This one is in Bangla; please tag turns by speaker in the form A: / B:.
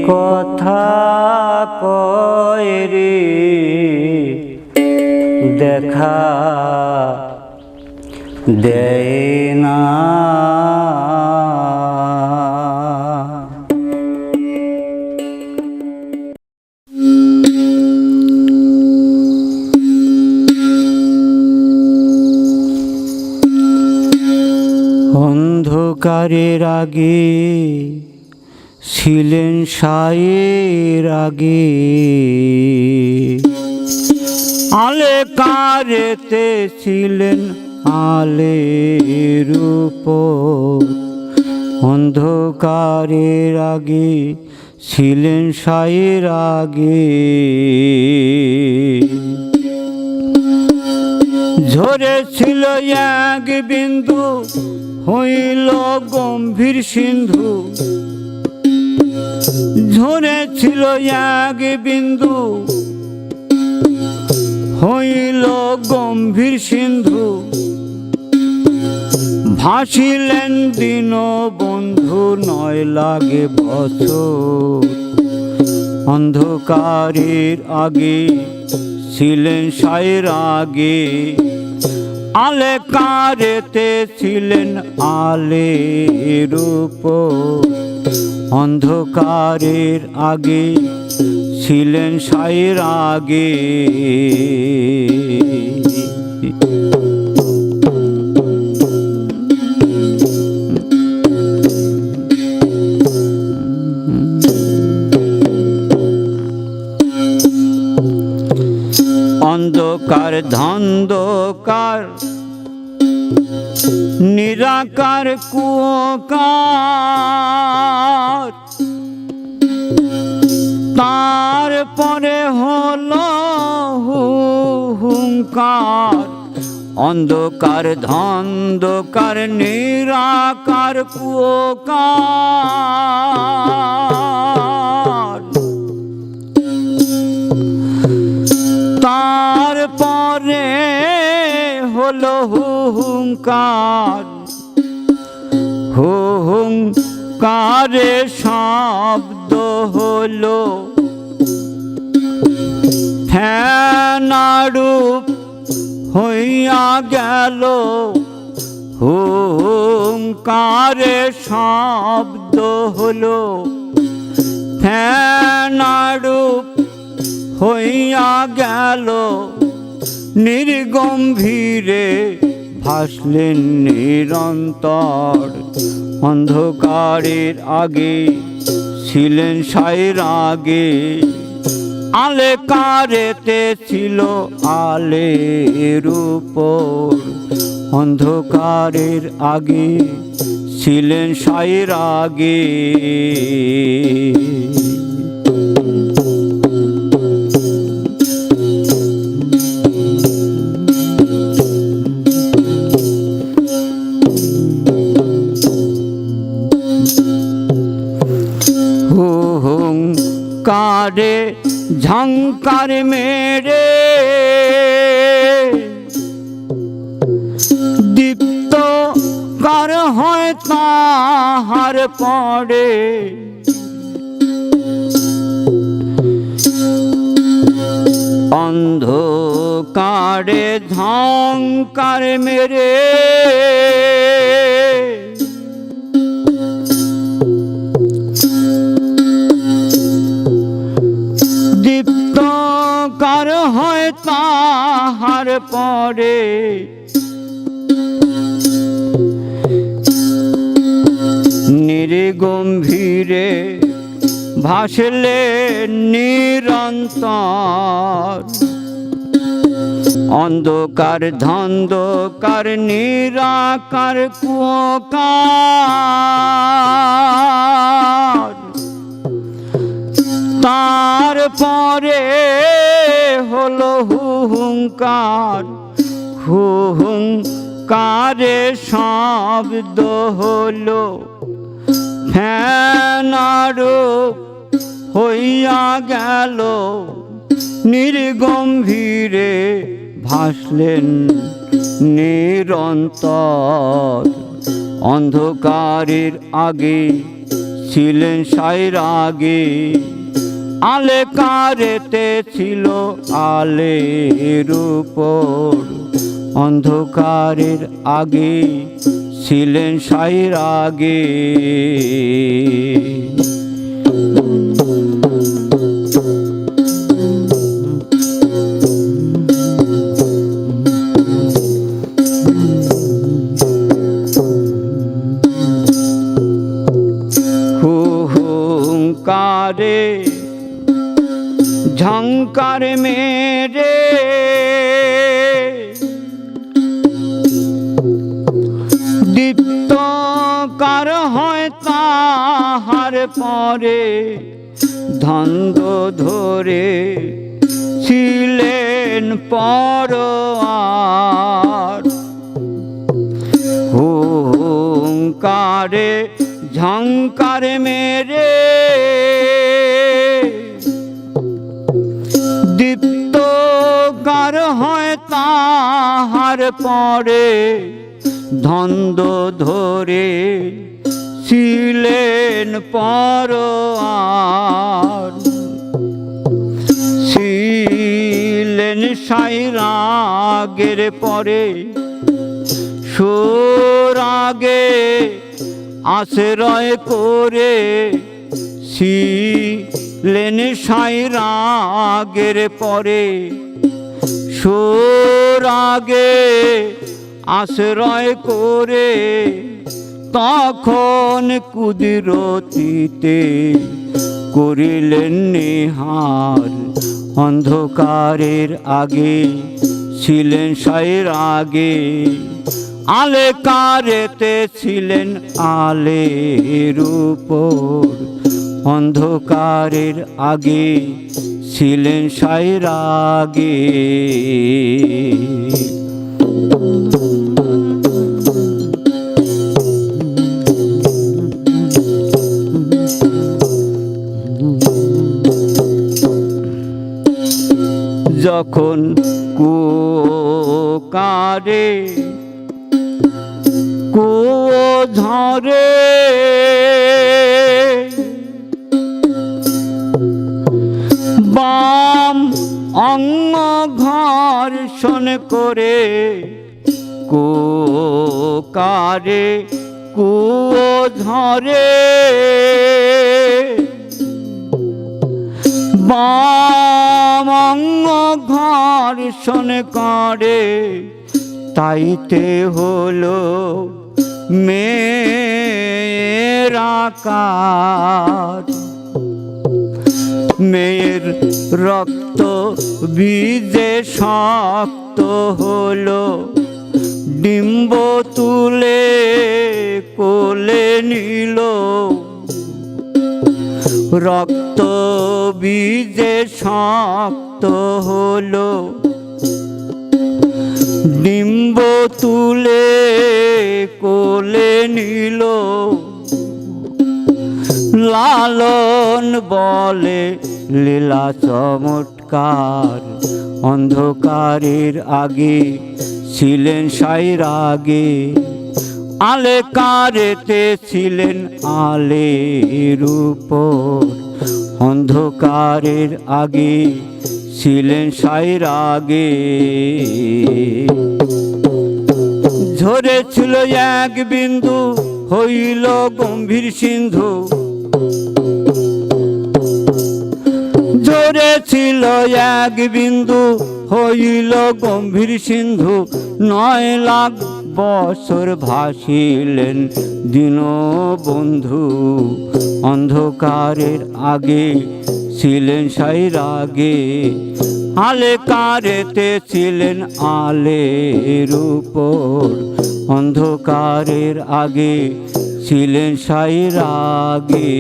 A: কথা কয় রে দেখা দেয় না। অন্ধকারের আগে ছিলেন সায়ের আগে, আলে কারেতে ছিলেন আলের উপর। অন্ধকারের আগে ছিলেন সায়ের আগে, ঝরেছিল এক বিন্দু হইল গম্ভীর সিন্ধু। ঝরেছিল এক বিন্দু হইল গম্ভীর সিন্ধু। ভাসিলেন দীনবন্ধু নয় লাগে বছর। অন্ধকারের আগে ছিলেন সায়ের আগে, আলে কারেতে ছিলেন আলের উপর। অন্ধকারের আগে ছিলেন সায়ের আগে, অন্ধকার ধন্ধকার নিরাকার কুয়োকার। তারপরে হলো হুঙ্কার। অন্ধকার ধন্ধকার নিরাকার কুয়োকার। তারপরে হলো হুঙ্কার। হুঙ্কারে শব্দ হলো ফেনারূপ হইয়া গেল। হুঙ্কারে শব্দ হলো ফেনারূপ হইয়া গেল। নির্গম্ভীরে ভাসলেন নিরন্তর। অন্ধকারের আগে ছিলেন সায়ের আগে, আলে কারেতে ছিল আলের উপর। অন্ধকারের আগে ছিলেন সায়ের আগে, হুঙ্কারে ঝঙ্কার মেরে দীপ্ত কার হয় তাহার পড়ে। অন্ধকারে ঝঙ্কার মেরে দীপ্ত কার হয় তাহার পরে। নির্গম্ভীরে ভাসলে নিরন্তর। অন্ধকার ধন্ধকার নিরাকার কুয়োকার। তারপরে হলো হুঙ্কার। হুঙ্কারে শব্দ হলো ফেনারূপ হইয়া গেল। নির্গম্ভীরে ভাসলেন নিরন্তর। অন্ধকারের আগে ছিলেন সাইর আগে, আলে কারেতে ছিল আলের উপর, অন্ধকারের আগে ছিলেন সাইর আগে। হুহুঙ্কারে ঝংকার মেরে দীপ্তকার হয় তাহার পরে, ধন্দ ধরে ছিলেন পরোয়ার। হুঙ্কারে ঝংকার মেরে দীপ্তকার হয় তাহার পরে, ধন্দ ধরে ছিলেন পরোয়ার। ছিলেন সাইরাগের পরে, সুরাগে আশ্রয় করে, ছিলেন সাইরাগের পরে, সুরাগে আশ্রয় করে, তখন কুদরতিতে করিলেন নিহার। অন্ধকারের আগে ছিলেন সাইর আগে, আলে কারেতে ছিলেন আলের উপর, অন্ধকারের আগে ছিলেন সাইর আগে। যখন কুকারে কুয়ো ধরে, বাম অঙ্গ ঘর্ষণ করে, কুকারে কুয়ো ধরে, বাম অঙ্গ ঘর্ষণ করে, তাইতে হলো মেয়ের আকার। মেয়ের রক্ত বীজে শক্ত হলো, ডিম্ব তুলে কোলে নিল, রক্ত বীজে শক্ত হলো, ডিম্ব তুলে কোলে নিল। লালন বলে লীলা চমৎকার, অন্ধকারের আগে ছিলেন সাইর আগে, আলে কারেতে ছিলেন আলের উপর, অন্ধকারের আগে ছিলেন সাইর আগে। ঝরেছিল এক বিন্দু হইল গম্ভীর সিন্ধু, ঝরেছিল এক বিন্দু হইল গম্ভীর সিন্ধু। 9 লাখ বছর ভাসিলেন দীনবন্ধু, অন্ধকারের আগে ছিলেন সাইর আগে, আলে কারেতে ছিলেন আলের উপর, অন্ধকারের আগে ছিলেন সাইর আগে।